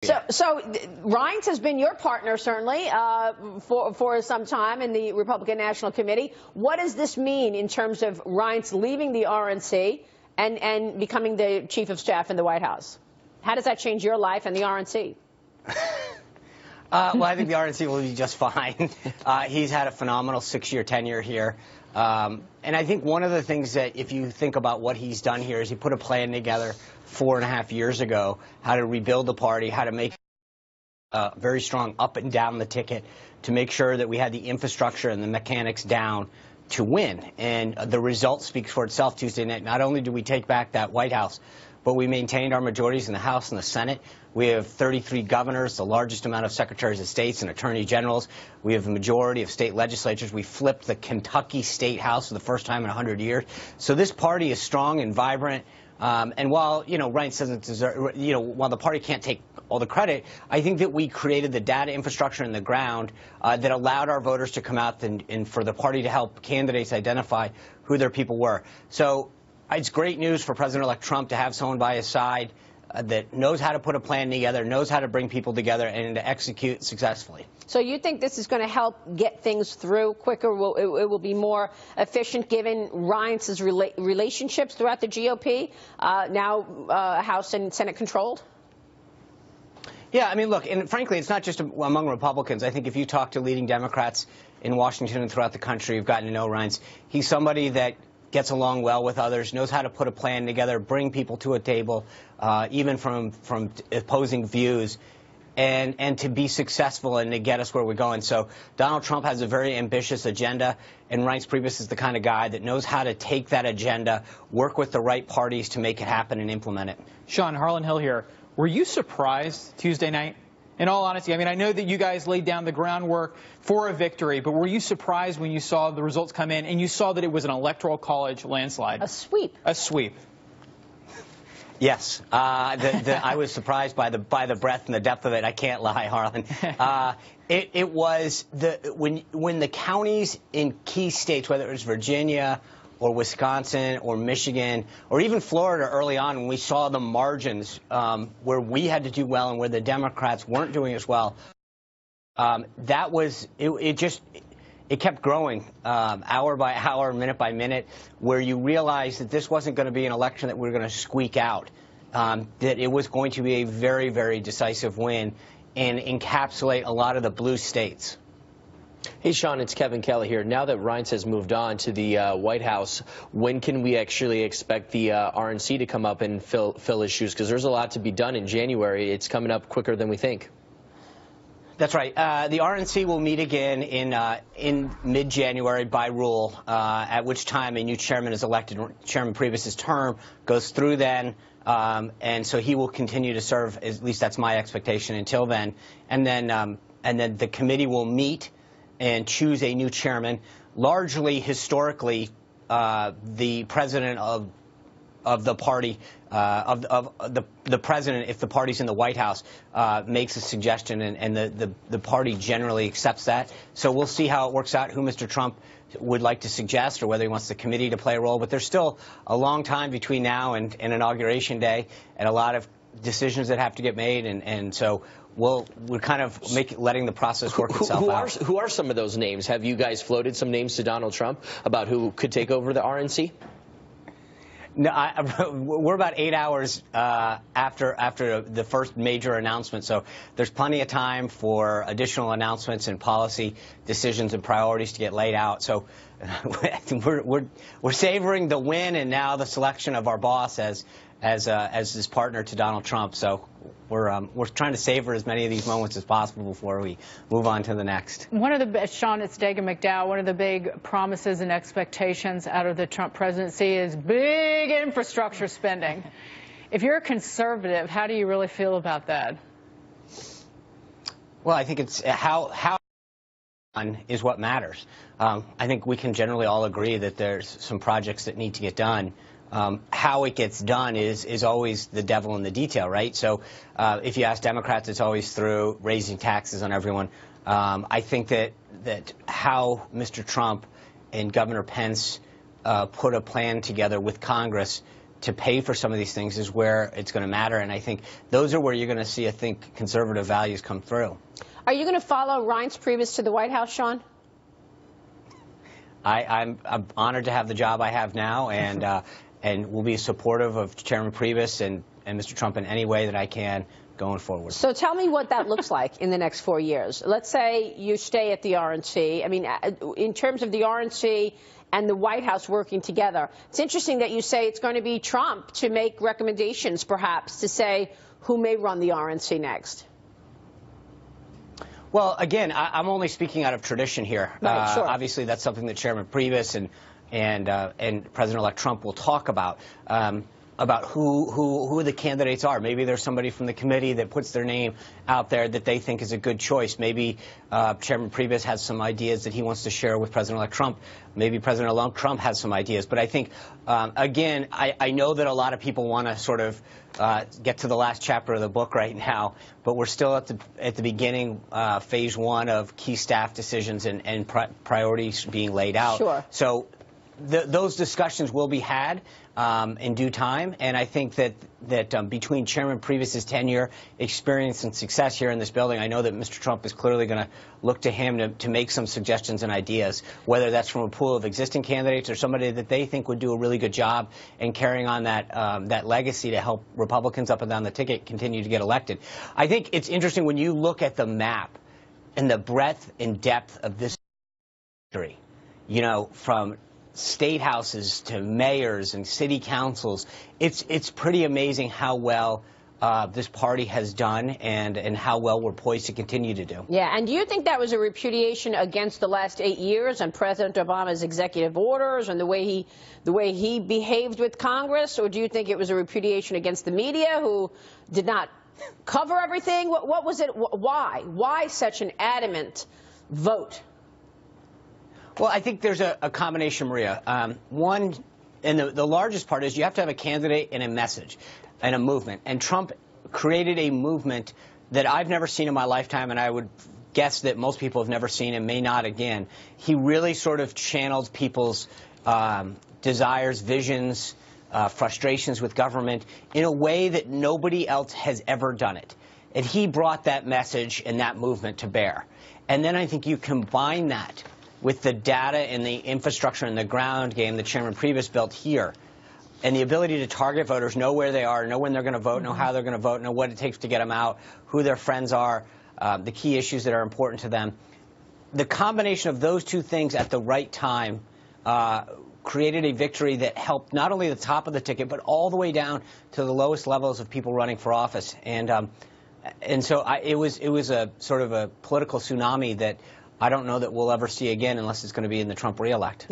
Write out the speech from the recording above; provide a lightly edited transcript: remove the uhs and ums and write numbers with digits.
So Reince has been your partner, certainly, for some time in the Republican National Committee. What does this mean in terms of Reince leaving the RNC and becoming the chief of staff in the White House? How does that change your life and the RNC? Well, I think the RNC will be just fine. He's had a phenomenal 6-year tenure here. And I think one of the things that, if you think about what he's done here, is he put a plan together 4.5 years ago, how to rebuild the party, how to make very strong up and down the ticket to make sure that we had the infrastructure and the mechanics down to win. And the result speaks for itself Tuesday night. Not only do we take back that White House, but we maintained our majorities in the House and the Senate. We have 33 governors, the largest amount of secretaries of states and attorney generals. We have a majority of state legislatures. We flipped the Kentucky State House for the first time in 100 years. So this party is strong and vibrant. And while, Reince doesn't deserve, while the party can't take all the credit, I think that we created the data infrastructure in the ground that allowed our voters to come out and for the party to help candidates identify who their people were. So it's great news for President-elect Trump to have someone by his side that knows how to put a plan together, knows how to bring people together, and to execute successfully. So you think this is going to help get things through quicker? It will be more efficient given Reince's relationships throughout the GOP, now House and Senate controlled? Yeah, I mean, look, and frankly, it's not just among Republicans. I think if you talk to leading Democrats in Washington and throughout the country who've gotten to know Reince, he's somebody that gets along well with others, knows how to put a plan together, bring people to a table, even from opposing views, and to be successful and to get us where we're going. So Donald Trump has a very ambitious agenda, and Reince Priebus is the kind of guy that knows how to take that agenda, work with the right parties to make it happen and implement it. Sean, Harlan Hill here. Were you surprised Tuesday night? In all honesty, I mean, I know that you guys laid down the groundwork for a victory, but were you surprised when you saw the results come in and you saw that it was an electoral college landslide? A sweep. A sweep. Yes. I was surprised by the breadth and the depth of it. I can't lie, Harlan. It was when the counties in key states, whether it was Virginia or Wisconsin or Michigan or even Florida early on, when we saw the margins where we had to do well and where the Democrats weren't doing as well, it kept growing hour by hour, minute by minute, where you realized that this wasn't going to be an election that we were going to squeak out, that it was going to be a very, very decisive win and encapsulate a lot of the blue states. Hey, Sean, it's Kevin Kelly here. Now that Reince has moved on to the White House, when can we actually expect the RNC to come up and fill his shoes? Because there's a lot to be done in January. It's coming up quicker than we think. That's right. The RNC will meet again in mid-January by rule, at which time a new chairman is elected. Chairman Priebus's term goes through then, and so he will continue to serve. At least that's my expectation until then. And then the committee will meet and choose a new chairman. Largely, historically, the president of the party, the president, if the party's in the White House, makes a suggestion, and the party generally accepts that. So we'll see how it works out, who Mr. Trump would like to suggest, or whether he wants the committee to play a role. But there's still a long time between now and Inauguration Day, and a lot of decisions that have to get made, and so we're kind of letting the process work itself out. Who are some of those names? Have you guys floated some names to Donald Trump about who could take over the RNC? No, we're about 8 hours after the first major announcement, so there's plenty of time for additional announcements and policy decisions and priorities to get laid out. So we're savoring the win and now the selection of our boss as his partner to Donald Trump. So we're trying to savor as many of these moments as possible before we move on to the next. One of the, Sean, it's Dagan McDowell, one of the big promises and expectations out of the Trump presidency is big infrastructure spending. If you're a conservative, how do you really feel about that? Well, I think it's how is what matters. I think we can generally all agree that there's some projects that need to get done. How it gets done is always the devil in the detail, right? So if you ask Democrats, it's always through raising taxes on everyone. I think that how Mr. Trump and Governor Pence put a plan together with Congress to pay for some of these things is where it's going to matter. And I think those are where you're going to see, I think, conservative values come through. Are you going to follow Reince Priebus to the White House, Sean? I'm honored to have the job I have now, and will be supportive of Chairman Priebus and Mr. Trump in any way that I can going forward. So tell me what that looks like in the next 4 years. Let's say you stay at the RNC. I mean, in terms of the RNC and the White House working together, it's interesting that you say it's going to be Trump to make recommendations, perhaps, to say who may run the RNC next. Well, again, I'm only speaking out of tradition here. Right, sure. Obviously, that's something that Chairman Priebus and President-elect Trump will talk about who the candidates are. Maybe there's somebody from the committee that puts their name out there that they think is a good choice. Maybe Chairman Priebus has some ideas that he wants to share with President-elect Trump. Maybe President-elect Trump has some ideas. But I think, again, I know that a lot of people want to sort of get to the last chapter of the book right now, but we're still at the beginning, phase one of key staff decisions and priorities being laid out. Sure. So those discussions will be had in due time, and I think that between Chairman Priebus's tenure, experience, and success here in this building, I know that Mr. Trump is clearly going to look to him to make some suggestions and ideas, whether that's from a pool of existing candidates or somebody that they think would do a really good job in carrying on that legacy to help Republicans up and down the ticket continue to get elected. I think it's interesting when you look at the map and the breadth and depth of this country, you know, from state houses to mayors and city councils, it's pretty amazing how well this party has done and how well we're poised to continue to do. Yeah, and do you think that was a repudiation against the last 8 years and President Obama's executive orders and the way he behaved with Congress, or do you think it was a repudiation against the media who did not cover everything? What was it? Why such an adamant vote? Well, I think there's a combination, Maria. One, and the largest part is you have to have a candidate and a message and a movement. And Trump created a movement that I've never seen in my lifetime, and I would guess that most people have never seen and may not again. He really sort of channeled people's desires, visions, frustrations with government in a way that nobody else has ever done it. And he brought that message and that movement to bear. And then I think you combine that with the data and the infrastructure and the ground game that Chairman Priebus built here, and the ability to target voters, know where they are, know when they're going to vote, know how they're going to vote, know what it takes to get them out, who their friends are, the key issues that are important to them. The combination of those two things at the right time created a victory that helped not only the top of the ticket, but all the way down to the lowest levels of people running for office. And so it was a sort of a political tsunami that I don't know that we'll ever see again unless it's going to be in the Trump re-elect.